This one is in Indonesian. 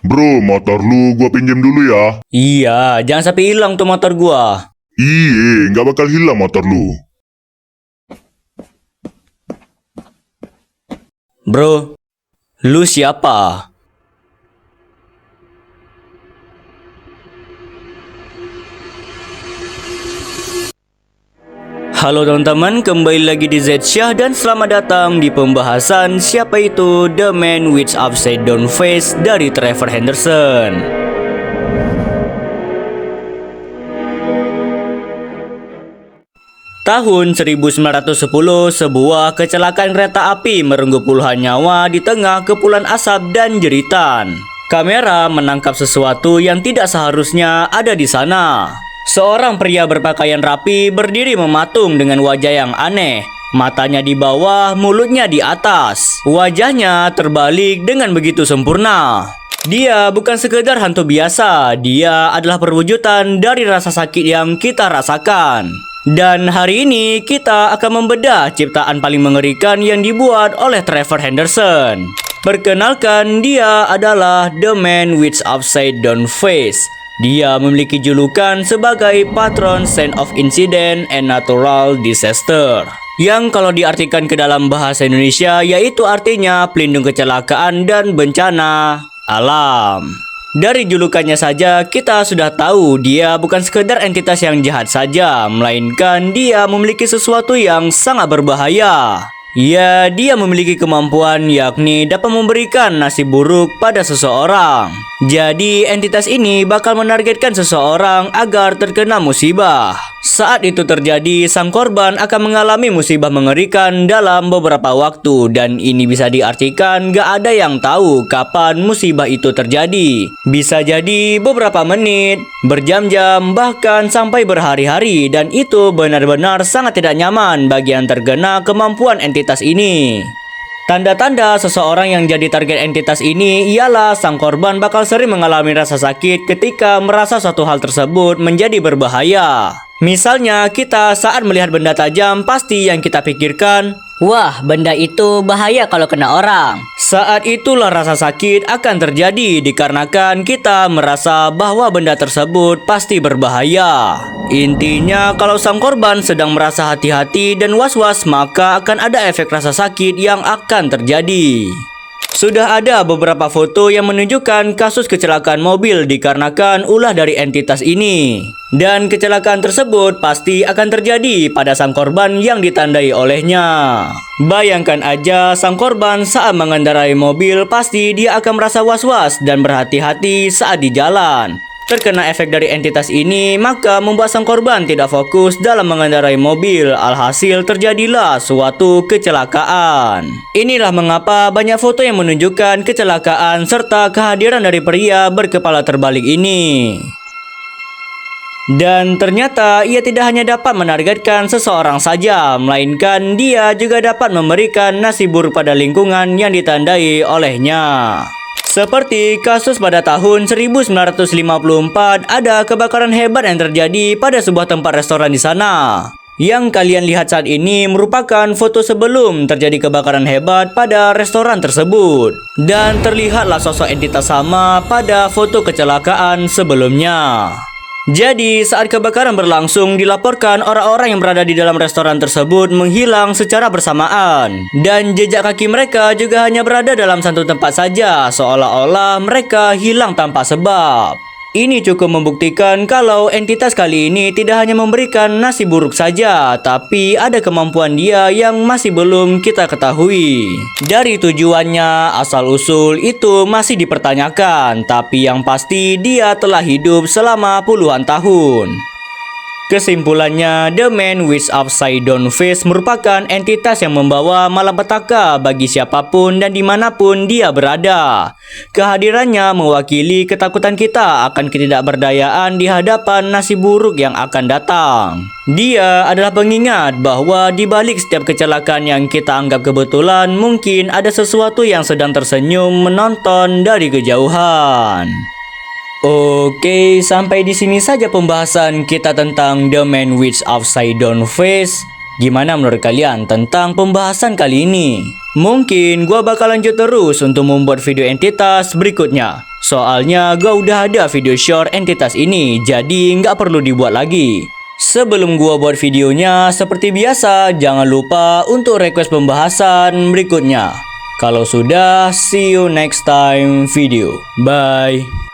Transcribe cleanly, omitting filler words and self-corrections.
Bro, motor lu gua pinjem dulu ya. Iya, jangan sampai hilang tuh motor gua. Iye, nggak bakal hilang motor lu. Bro, lu siapa? Halo teman-teman, kembali lagi di Z Syah dan selamat datang di pembahasan siapa itu The Man with Upside Down Face dari Trevor Henderson. Tahun 1910, sebuah kecelakaan kereta api merenggut puluhan nyawa di tengah kepulan asap dan jeritan. Kamera menangkap sesuatu yang tidak seharusnya ada di sana. Seorang pria berpakaian rapi berdiri mematung dengan wajah yang aneh. Matanya di bawah, mulutnya di atas. Wajahnya terbalik dengan begitu sempurna. Dia bukan sekedar hantu biasa, dia adalah perwujudan dari rasa sakit yang kita rasakan. Dan hari ini kita akan membedah ciptaan paling mengerikan yang dibuat oleh Trevor Henderson. Perkenalkan, dia adalah The Man with Upside Down Face. Dia memiliki julukan sebagai Patron Saint of Incident and Natural Disaster, yang kalau diartikan ke dalam bahasa Indonesia yaitu artinya pelindung kecelakaan dan bencana alam. Dari julukannya saja kita sudah tahu dia bukan sekedar entitas yang jahat saja, melainkan dia memiliki sesuatu yang sangat berbahaya. Ya, dia memiliki kemampuan yakni dapat memberikan nasib buruk pada seseorang. Jadi entitas ini bakal menargetkan seseorang agar terkena musibah. Saat itu terjadi, sang korban akan mengalami musibah mengerikan dalam beberapa waktu, dan ini bisa diartikan gak ada yang tahu kapan musibah itu terjadi. Bisa jadi beberapa menit, berjam-jam, bahkan sampai berhari-hari, dan itu benar-benar sangat tidak nyaman bagi yang terkena kemampuan entitas ini. Tanda-tanda seseorang yang jadi target entitas ini ialah sang korban bakal sering mengalami rasa sakit ketika merasa suatu hal tersebut menjadi berbahaya. Misalnya kita saat melihat benda tajam, pasti yang kita pikirkan, wah, benda itu bahaya kalau kena orang. Saat itulah rasa sakit akan terjadi dikarenakan kita merasa bahwa benda tersebut pasti berbahaya. Intinya kalau sang korban sedang merasa hati-hati dan was-was, maka akan ada efek rasa sakit yang akan terjadi. Sudah ada beberapa foto yang menunjukkan kasus kecelakaan mobil dikarenakan ulah dari entitas ini. Dan kecelakaan tersebut pasti akan terjadi pada sang korban yang ditandai olehnya. Bayangkan aja sang korban saat mengendarai mobil, pasti dia akan merasa was-was dan berhati-hati saat di jalan. Terkena efek dari entitas ini, maka membuat sang korban tidak fokus dalam mengendarai mobil. Alhasil terjadilah suatu kecelakaan. Inilah mengapa banyak foto yang menunjukkan kecelakaan serta kehadiran dari pria berkepala terbalik ini. Dan ternyata ia tidak hanya dapat menargetkan seseorang saja, melainkan dia juga dapat memberikan nasib buruk pada lingkungan yang ditandai olehnya. Seperti kasus pada tahun 1954, ada kebakaran hebat yang terjadi pada sebuah tempat restoran di sana. Yang kalian lihat saat ini merupakan foto sebelum terjadi kebakaran hebat pada restoran tersebut. Dan terlihatlah sosok entitas sama pada foto kecelakaan sebelumnya. Jadi saat kebakaran berlangsung, dilaporkan orang-orang yang berada di dalam restoran tersebut menghilang secara bersamaan. Dan jejak kaki mereka juga hanya berada dalam satu tempat saja, seolah-olah mereka hilang tanpa sebab. Ini cukup membuktikan kalau entitas kali ini tidak hanya memberikan nasib buruk saja, tapi ada kemampuan dia yang masih belum kita ketahui. Dari tujuannya, asal-usul itu masih dipertanyakan, tapi yang pasti dia telah hidup selama puluhan tahun. Kesimpulannya, The Man with Upside Down Face merupakan entitas yang membawa malapetaka bagi siapapun dan dimanapun dia berada. Kehadirannya mewakili ketakutan kita akan ketidakberdayaan di hadapan nasib buruk yang akan datang. Dia adalah pengingat bahwa di balik setiap kecelakaan yang kita anggap kebetulan, mungkin ada sesuatu yang sedang tersenyum menonton dari kejauhan. Oke, sampai di sini saja pembahasan kita tentang The Man with Upside Down Face. Gimana menurut kalian tentang pembahasan kali ini? Mungkin gua bakal lanjut terus untuk membuat video entitas berikutnya. Soalnya gua udah ada video short entitas ini, jadi nggak perlu dibuat lagi. Sebelum gua buat videonya, seperti biasa, jangan lupa untuk request pembahasan berikutnya. Kalau sudah, see you next time video. Bye.